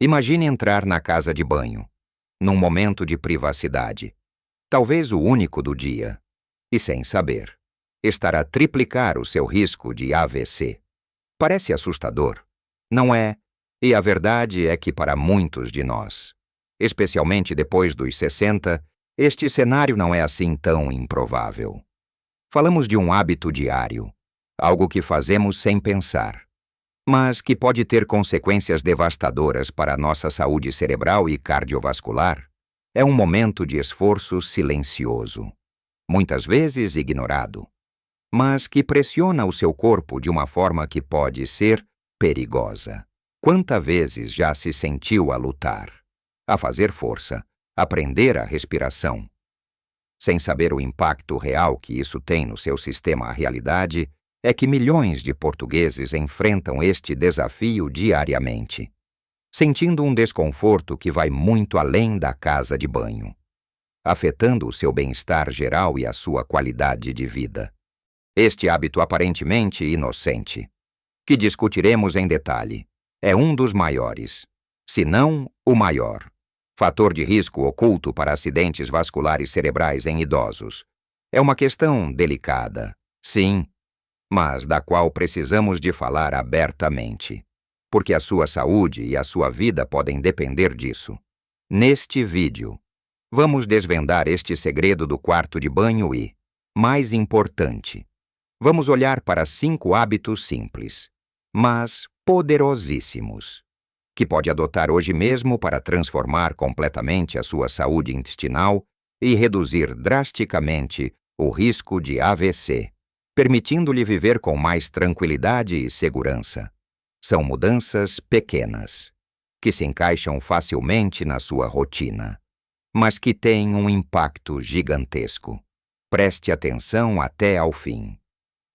Imagine entrar na casa de banho, num momento de privacidade, talvez o único do dia, e sem saber, estar a triplicar o seu risco de AVC. Parece assustador, não é? E a verdade é que para muitos de nós, especialmente depois dos 60, este cenário não é assim tão improvável. Falamos de um hábito diário, algo que fazemos sem pensar, mas que pode ter consequências devastadoras para a nossa saúde cerebral e cardiovascular. É um momento de esforço silencioso, muitas vezes ignorado, mas que pressiona o seu corpo de uma forma que pode ser perigosa. Quantas vezes já se sentiu a lutar, a fazer força, a prender a respiração, sem saber o impacto real que isso tem no seu sistema? A realidade é que milhões de portugueses enfrentam este desafio diariamente, sentindo um desconforto que vai muito além da casa de banho, afetando o seu bem-estar geral e a sua qualidade de vida. Este hábito aparentemente inocente, que discutiremos em detalhe, é um dos maiores, se não o maior, fator de risco oculto para acidentes vasculares cerebrais em idosos. É uma questão delicada, sim, mas da qual precisamos de falar abertamente, porque a sua saúde e a sua vida podem depender disso. Neste vídeo, vamos desvendar este segredo do quarto de banho e, mais importante, vamos olhar para 5 hábitos simples, mas poderosíssimos, que pode adotar hoje mesmo para transformar completamente a sua saúde intestinal e reduzir drasticamente o risco de AVC, permitindo-lhe viver com mais tranquilidade e segurança. São mudanças pequenas, que se encaixam facilmente na sua rotina, mas que têm um impacto gigantesco. Preste atenção até ao fim,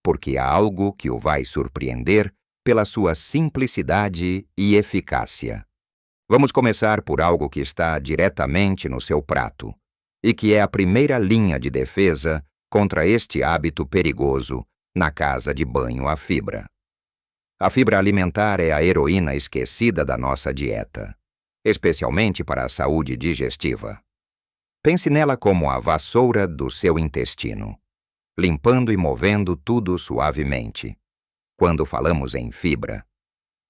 porque há algo que o vai surpreender pela sua simplicidade e eficácia. Vamos começar por algo que está diretamente no seu prato, e que é a primeira linha de defesa contra este hábito perigoso na casa de banho: a fibra. A fibra alimentar é a heroína esquecida da nossa dieta, especialmente para a saúde digestiva. Pense nela como a vassoura do seu intestino, limpando e movendo tudo suavemente. Quando falamos em fibra,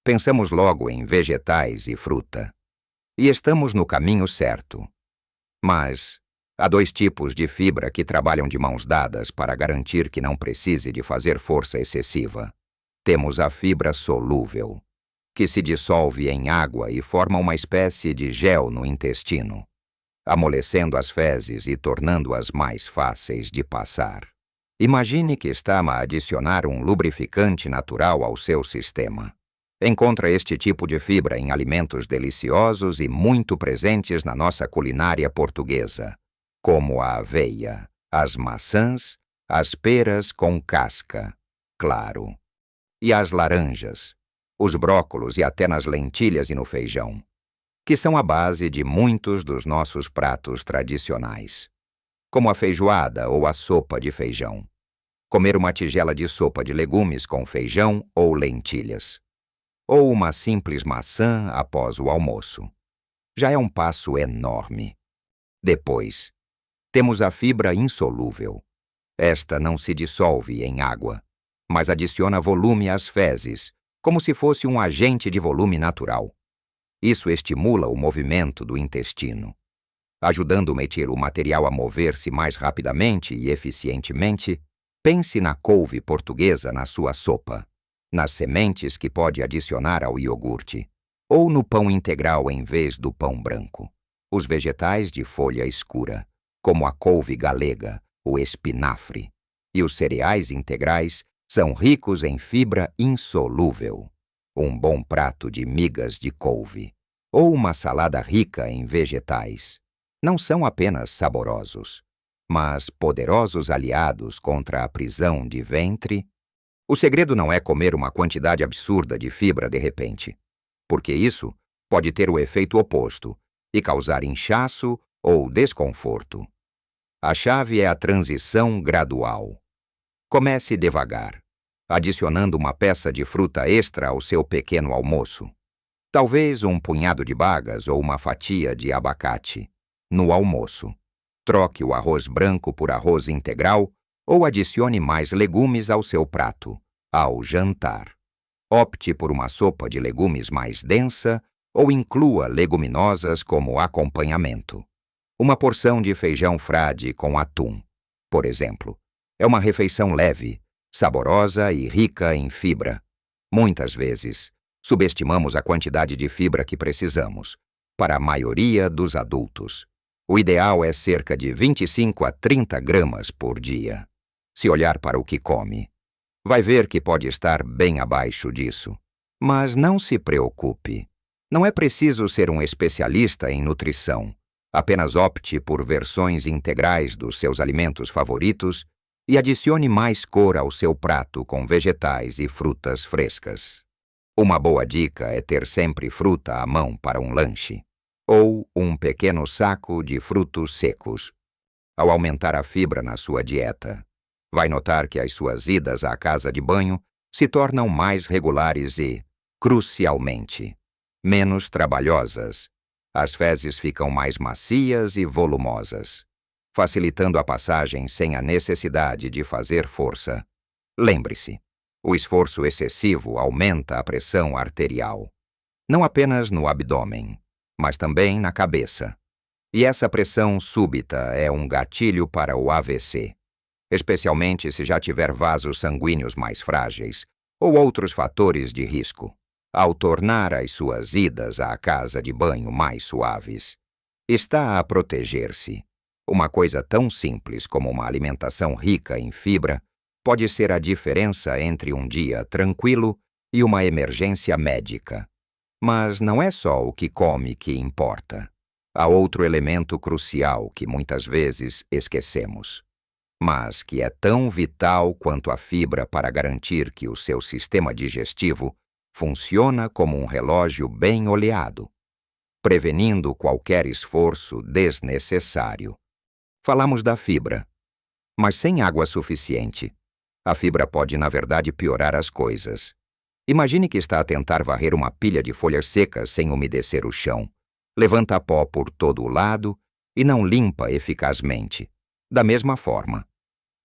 pensamos logo em vegetais e fruta, e estamos no caminho certo. Mas há 2 tipos de fibra que trabalham de mãos dadas para garantir que não precise de fazer força excessiva. Temos a fibra solúvel, que se dissolve em água e forma uma espécie de gel no intestino, amolecendo as fezes e tornando-as mais fáceis de passar. Imagine que está a adicionar um lubrificante natural ao seu sistema. Encontra este tipo de fibra em alimentos deliciosos e muito presentes na nossa culinária portuguesa, como a aveia, as maçãs, as peras com casca, claro, e as laranjas, os brócolos e até nas lentilhas e no feijão, que são a base de muitos dos nossos pratos tradicionais, como a feijoada ou a sopa de feijão. Comer uma tigela de sopa de legumes com feijão ou lentilhas, ou uma simples maçã após o almoço, já é um passo enorme. Depois, temos a fibra insolúvel. Esta não se dissolve em água, mas adiciona volume às fezes, como se fosse um agente de volume natural. Isso estimula o movimento do intestino, ajudando o material a mover-se mais rapidamente e eficientemente. Pense na couve portuguesa na sua sopa, nas sementes que pode adicionar ao iogurte, ou no pão integral em vez do pão branco. Os vegetais de folha escura, como a couve galega, o espinafre, e os cereais integrais são ricos em fibra insolúvel. Um bom prato de migas de couve, ou uma salada rica em vegetais, não são apenas saborosos, mas poderosos aliados contra a prisão de ventre. O segredo não é comer uma quantidade absurda de fibra de repente, porque isso pode ter o efeito oposto e causar inchaço ou desconforto. A chave é a transição gradual. Comece devagar, adicionando uma peça de fruta extra ao seu pequeno almoço. Talvez um punhado de bagas ou uma fatia de abacate. No almoço, troque o arroz branco por arroz integral ou adicione mais legumes ao seu prato. Ao jantar, opte por uma sopa de legumes mais densa ou inclua leguminosas como acompanhamento. Uma porção de feijão frade com atum, por exemplo, é uma refeição leve, saborosa e rica em fibra. Muitas vezes, subestimamos a quantidade de fibra que precisamos. Para a maioria dos adultos, o ideal é cerca de 25 a 30 gramas por dia. Se olhar para o que come, vai ver que pode estar bem abaixo disso. Mas não se preocupe. Não é preciso ser um especialista em nutrição. Apenas opte por versões integrais dos seus alimentos favoritos e adicione mais cor ao seu prato com vegetais e frutas frescas. Uma boa dica é ter sempre fruta à mão para um lanche, ou um pequeno saco de frutos secos. Ao aumentar a fibra na sua dieta, vai notar que as suas idas à casa de banho se tornam mais regulares e, crucialmente, menos trabalhosas. As fezes ficam mais macias e volumosas, facilitando a passagem sem a necessidade de fazer força. Lembre-se, o esforço excessivo aumenta a pressão arterial, não apenas no abdômen, mas também na cabeça. E essa pressão súbita é um gatilho para o AVC, especialmente se já tiver vasos sanguíneos mais frágeis ou outros fatores de risco. Ao tornar as suas idas à casa de banho mais suaves, está a proteger-se. Uma coisa tão simples como uma alimentação rica em fibra pode ser a diferença entre um dia tranquilo e uma emergência médica. Mas não é só o que come que importa. Há outro elemento crucial que muitas vezes esquecemos, mas que é tão vital quanto a fibra para garantir que o seu sistema digestivo funciona como um relógio bem oleado, prevenindo qualquer esforço desnecessário. Falamos da fibra, mas sem água suficiente, a fibra pode, na verdade, piorar as coisas. Imagine que está a tentar varrer uma pilha de folhas secas sem umedecer o chão. Levanta pó por todo o lado e não limpa eficazmente. Da mesma forma,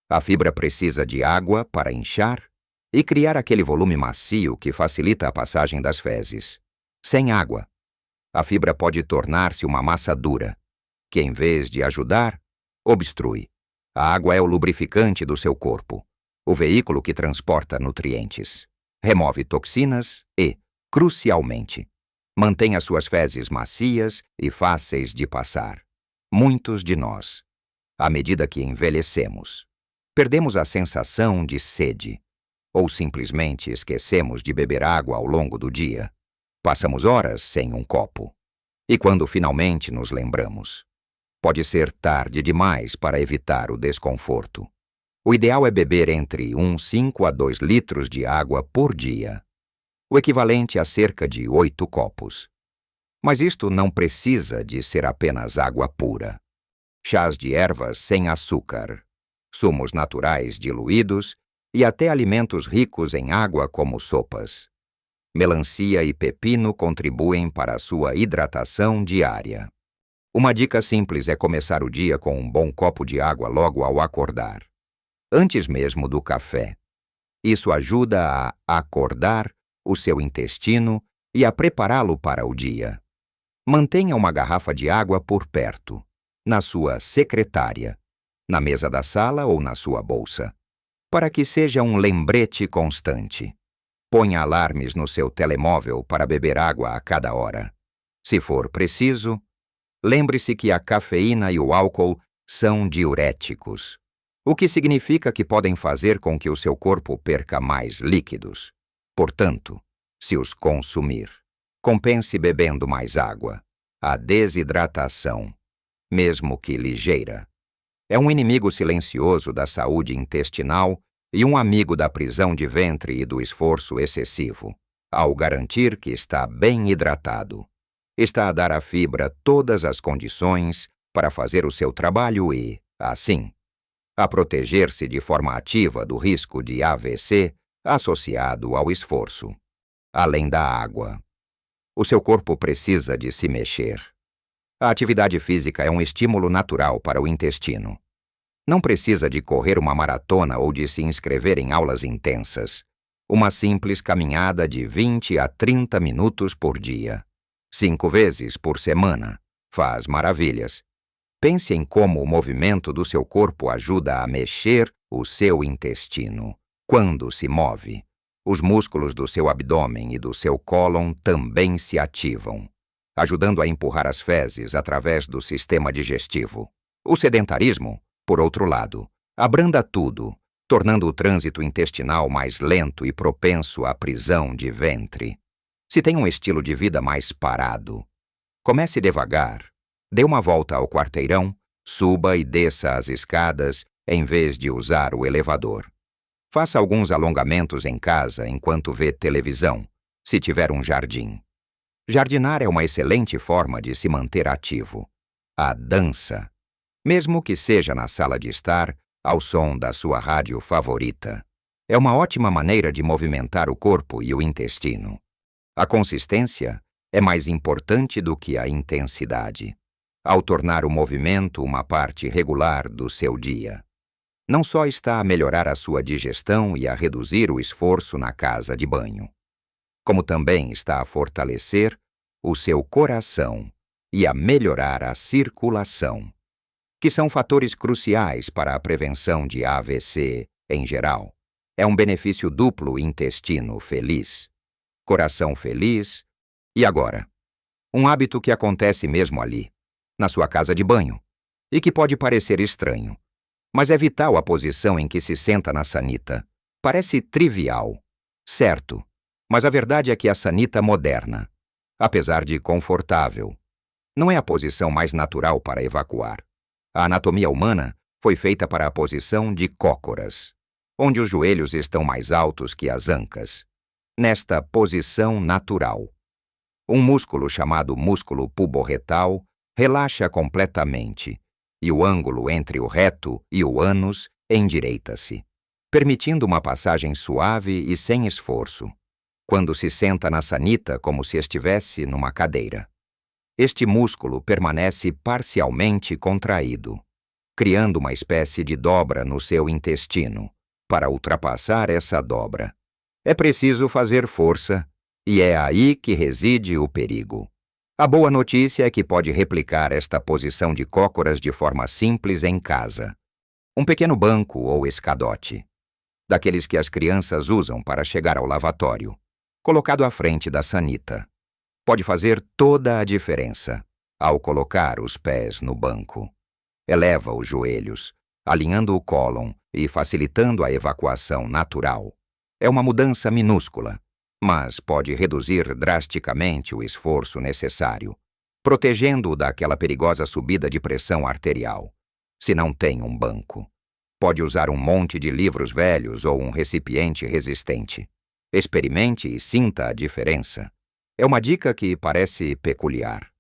a fibra precisa de água para inchar e criar aquele volume macio que facilita a passagem das fezes. Sem água, a fibra pode tornar-se uma massa dura, que em vez de ajudar, obstrui. A água é o lubrificante do seu corpo, o veículo que transporta nutrientes, remove toxinas e, crucialmente, mantém as suas fezes macias e fáceis de passar. Muitos de nós, à medida que envelhecemos, perdemos a sensação de sede, ou simplesmente esquecemos de beber água ao longo do dia. Passamos horas sem um copo. E quando finalmente nos lembramos, pode ser tarde demais para evitar o desconforto. O ideal é beber entre 1,5 a 2 litros de água por dia, o equivalente a cerca de 8 copos. Mas isto não precisa de ser apenas água pura. Chás de ervas sem açúcar, sumos naturais diluídos e até alimentos ricos em água como sopas. Melancia e pepino contribuem para a sua hidratação diária. Uma dica simples é começar o dia com um bom copo de água logo ao acordar, antes mesmo do café. Isso ajuda a acordar o seu intestino e a prepará-lo para o dia. Mantenha uma garrafa de água por perto, na sua secretária, na mesa da sala ou na sua bolsa, para que seja um lembrete constante. Ponha alarmes no seu telemóvel para beber água a cada hora. Se for preciso, lembre-se que a cafeína e o álcool são diuréticos, o que significa que podem fazer com que o seu corpo perca mais líquidos. Portanto, se os consumir, compense bebendo mais água. A desidratação, mesmo que ligeira, é um inimigo silencioso da saúde intestinal e um amigo da prisão de ventre e do esforço excessivo. Ao garantir que está bem hidratado, está a dar à fibra todas as condições para fazer o seu trabalho e, assim, a proteger-se de forma ativa do risco de AVC associado ao esforço. Além da água, O seu corpo precisa de se mexer. A atividade física é um estímulo natural para o intestino. Não precisa de correr uma maratona ou de se inscrever em aulas intensas. Uma simples caminhada de 20 a 30 minutos por dia, 5 vezes por semana, faz maravilhas. Pense em como o movimento do seu corpo ajuda a mexer o seu intestino. Quando se move, os músculos do seu abdômen e do seu cólon também se ativam, ajudando a empurrar as fezes através do sistema digestivo. O sedentarismo, por outro lado, abranda tudo, tornando o trânsito intestinal mais lento e propenso à prisão de ventre. Se tem um estilo de vida mais parado, comece devagar. Dê uma volta ao quarteirão, suba e desça as escadas em vez de usar o elevador. Faça alguns alongamentos em casa enquanto vê televisão, se tiver um jardim. Jardinar é uma excelente forma de se manter ativo. A dança, mesmo que seja na sala de estar, ao som da sua rádio favorita, é uma ótima maneira de movimentar o corpo e o intestino. A consistência é mais importante do que a intensidade, ao tornar o movimento uma parte regular do seu dia. Não só está a melhorar a sua digestão e a reduzir o esforço na casa de banho, como também está a fortalecer o seu coração e a melhorar a circulação, que são fatores cruciais para a prevenção de AVC em geral. É um benefício duplo: intestino feliz, coração feliz. E agora, um hábito que acontece mesmo ali, na sua casa de banho, e que pode parecer estranho, mas é vital a posição em que se senta na sanita. Parece trivial, certo, mas a verdade é que a sanita moderna, apesar de confortável, não é a posição mais natural para evacuar. A anatomia humana foi feita para a posição de cócoras, onde os joelhos estão mais altos que as ancas. Nesta posição natural, um músculo chamado músculo puborretal relaxa completamente e o ângulo entre o reto e o ânus endireita-se, permitindo uma passagem suave e sem esforço, quando se senta na sanita como se estivesse numa cadeira. Este músculo permanece parcialmente contraído, criando uma espécie de dobra no seu intestino. Para ultrapassar essa dobra, é preciso fazer força, e é aí que reside o perigo. A boa notícia é que pode replicar esta posição de cócoras de forma simples em casa. Um pequeno banco ou escadote, daqueles que as crianças usam para chegar ao lavatório, colocado à frente da sanita, pode fazer toda a diferença ao colocar os pés no banco. Eleva os joelhos, alinhando o cólon e facilitando a evacuação natural. É uma mudança minúscula, mas pode reduzir drasticamente o esforço necessário, protegendo-o daquela perigosa subida de pressão arterial. Se não tem um banco, pode usar um monte de livros velhos ou um recipiente resistente. Experimente e sinta a diferença. É uma dica que parece peculiar,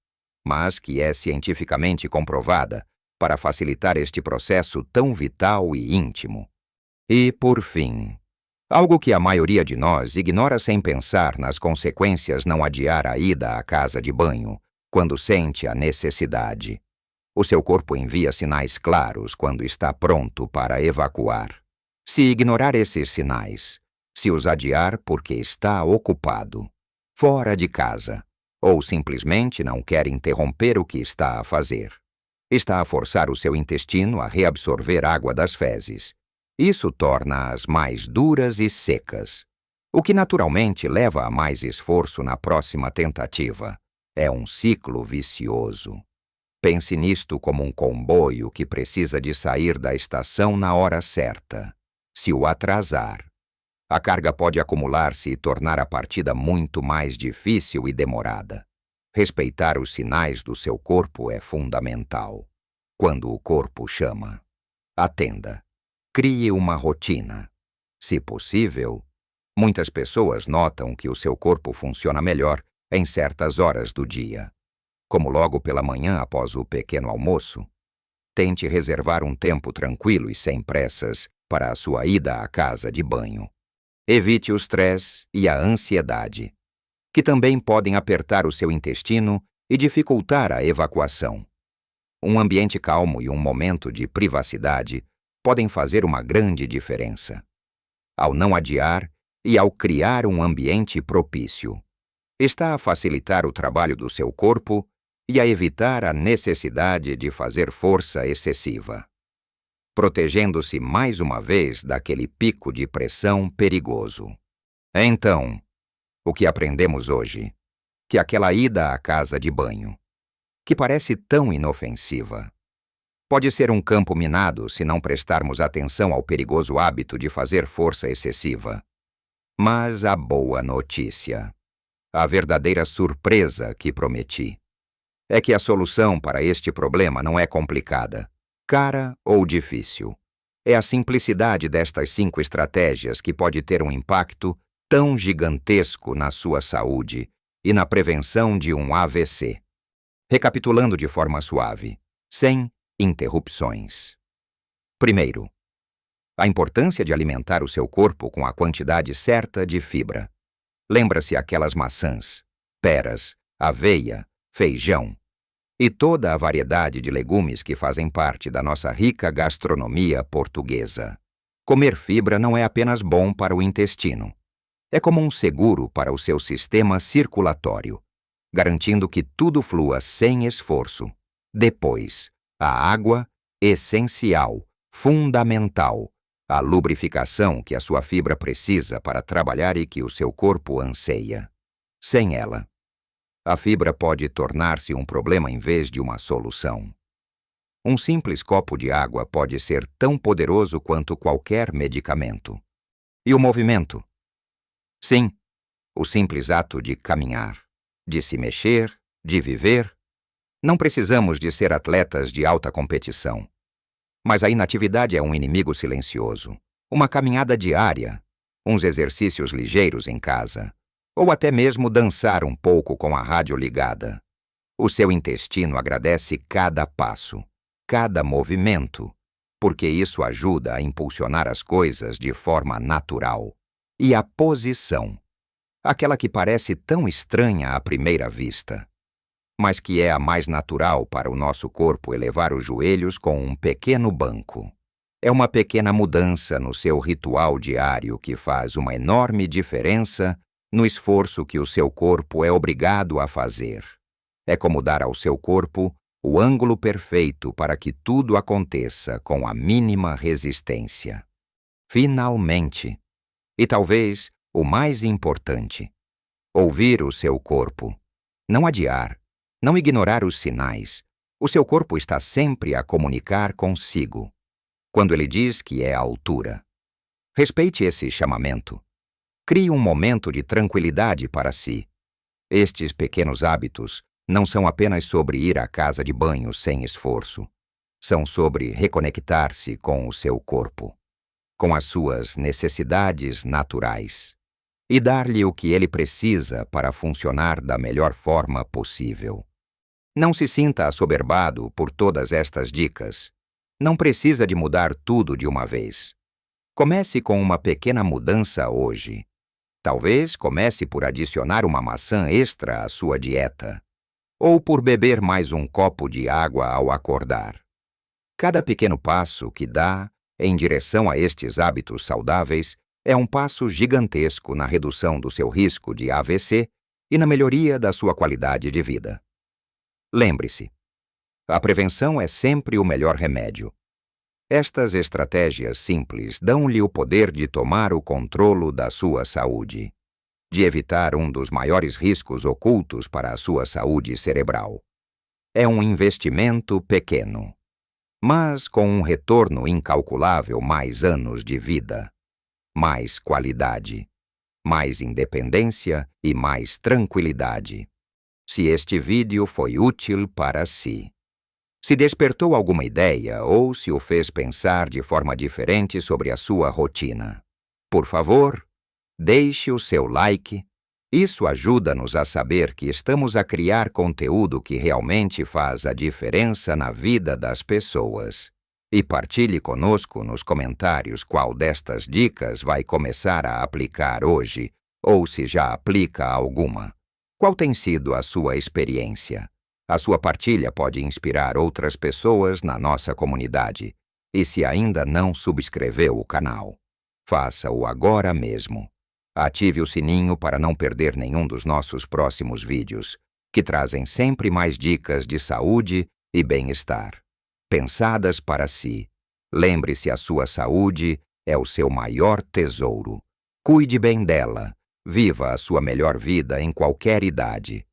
mas que é cientificamente comprovada para facilitar este processo tão vital e íntimo. E, por fim, algo que a maioria de nós ignora sem pensar nas consequências: não adiar a ida à casa de banho quando sente a necessidade. O seu corpo envia sinais claros quando está pronto para evacuar. Se ignorar esses sinais, se os adiar porque está ocupado, fora de casa, ou simplesmente não quer interromper o que está a fazer, está a forçar o seu intestino a reabsorver água das fezes. Isso torna-as mais duras e secas, o que naturalmente leva a mais esforço na próxima tentativa. É um ciclo vicioso. Pense nisto como um comboio que precisa de sair da estação na hora certa. Se o atrasar, a carga pode acumular-se e tornar a partida muito mais difícil e demorada. Respeitar os sinais do seu corpo é fundamental. Quando o corpo chama, atenda. Crie uma rotina. Se possível, muitas pessoas notam que o seu corpo funciona melhor em certas horas do dia, como logo pela manhã após o pequeno almoço. Tente reservar um tempo tranquilo e sem pressas para a sua ida à casa de banho. Evite o estresse e a ansiedade. que também podem apertar o seu intestino e dificultar a evacuação. Um ambiente calmo e um momento de privacidade podem fazer uma grande diferença. Ao não adiar e ao criar um ambiente propício, está a facilitar o trabalho do seu corpo e a evitar a necessidade de fazer força excessiva, protegendo-se mais uma vez daquele pico de pressão perigoso. Então, o que aprendemos hoje? Que aquela ida à casa de banho, que parece tão inofensiva, pode ser um campo minado se não prestarmos atenção ao perigoso hábito de fazer força excessiva. Mas a boa notícia, a verdadeira surpresa que prometi, é que a solução para este problema não é complicada, cara ou difícil. É a simplicidade destas 5 estratégias que pode ter um impacto tão gigantesco na sua saúde e na prevenção de um AVC. Recapitulando de forma suave, sem interrupções. Primeiro, a importância de alimentar o seu corpo com a quantidade certa de fibra. Lembra-se aquelas maçãs, peras, aveia, feijão e toda a variedade de legumes que fazem parte da nossa rica gastronomia portuguesa. Comer fibra não é apenas bom para o intestino. É como um seguro para o seu sistema circulatório, garantindo que tudo flua sem esforço. Depois, a água, essencial, fundamental, a lubrificação que a sua fibra precisa para trabalhar e que o seu corpo anseia. Sem ela, a fibra pode tornar-se um problema em vez de uma solução. Um simples copo de água pode ser tão poderoso quanto qualquer medicamento. E o movimento? Sim, o simples ato de caminhar, de se mexer, de viver. Não precisamos de ser atletas de alta competição. Mas a inatividade é um inimigo silencioso. Uma caminhada diária, uns exercícios ligeiros em casa, ou até mesmo dançar um pouco com a rádio ligada. O seu intestino agradece cada passo, cada movimento, porque isso ajuda a impulsionar as coisas de forma natural. E a posição, aquela que parece tão estranha à primeira vista, mas que é a mais natural para o nosso corpo elevar os joelhos com um pequeno banco. É uma pequena mudança no seu ritual diário que faz uma enorme diferença no esforço que o seu corpo é obrigado a fazer. É como dar ao seu corpo o ângulo perfeito para que tudo aconteça com a mínima resistência. Finalmente, e talvez o mais importante, ouvir o seu corpo. Não adiar, não ignorar os sinais. O seu corpo está sempre a comunicar consigo. Quando ele diz que é a altura, respeite esse chamamento. Crie um momento de tranquilidade para si. Estes pequenos hábitos não são apenas sobre ir à casa de banho sem esforço. São sobre reconectar-se com o seu corpo, com as suas necessidades naturais, e dar-lhe o que ele precisa para funcionar da melhor forma possível. Não se sinta assoberbado por todas estas dicas. Não precisa de mudar tudo de uma vez. Comece com uma pequena mudança hoje. Talvez comece por adicionar uma maçã extra à sua dieta, ou por beber mais um copo de água ao acordar. Cada pequeno passo que dá em direção a estes hábitos saudáveis é um passo gigantesco na redução do seu risco de AVC e na melhoria da sua qualidade de vida. Lembre-se, a prevenção é sempre o melhor remédio. Estas estratégias simples dão-lhe o poder de tomar o controle da sua saúde, de evitar um dos maiores riscos ocultos para a sua saúde cerebral. É um investimento pequeno, mas com um retorno incalculável: mais anos de vida, mais qualidade, mais independência e mais tranquilidade. Se este vídeo foi útil para si, se despertou alguma ideia ou se o fez pensar de forma diferente sobre a sua rotina, por favor, deixe o seu like. Isso ajuda-nos a saber que estamos a criar conteúdo que realmente faz a diferença na vida das pessoas. E partilhe conosco nos comentários qual destas dicas vai começar a aplicar hoje, ou se já aplica alguma. Qual tem sido a sua experiência? A sua partilha pode inspirar outras pessoas na nossa comunidade. E se ainda não subscreveu o canal, faça-o agora mesmo. Ative o sininho para não perder nenhum dos nossos próximos vídeos, que trazem sempre mais dicas de saúde e bem-estar, pensadas para si. Lembre-se, a sua saúde é o seu maior tesouro. Cuide bem dela. Viva a sua melhor vida em qualquer idade.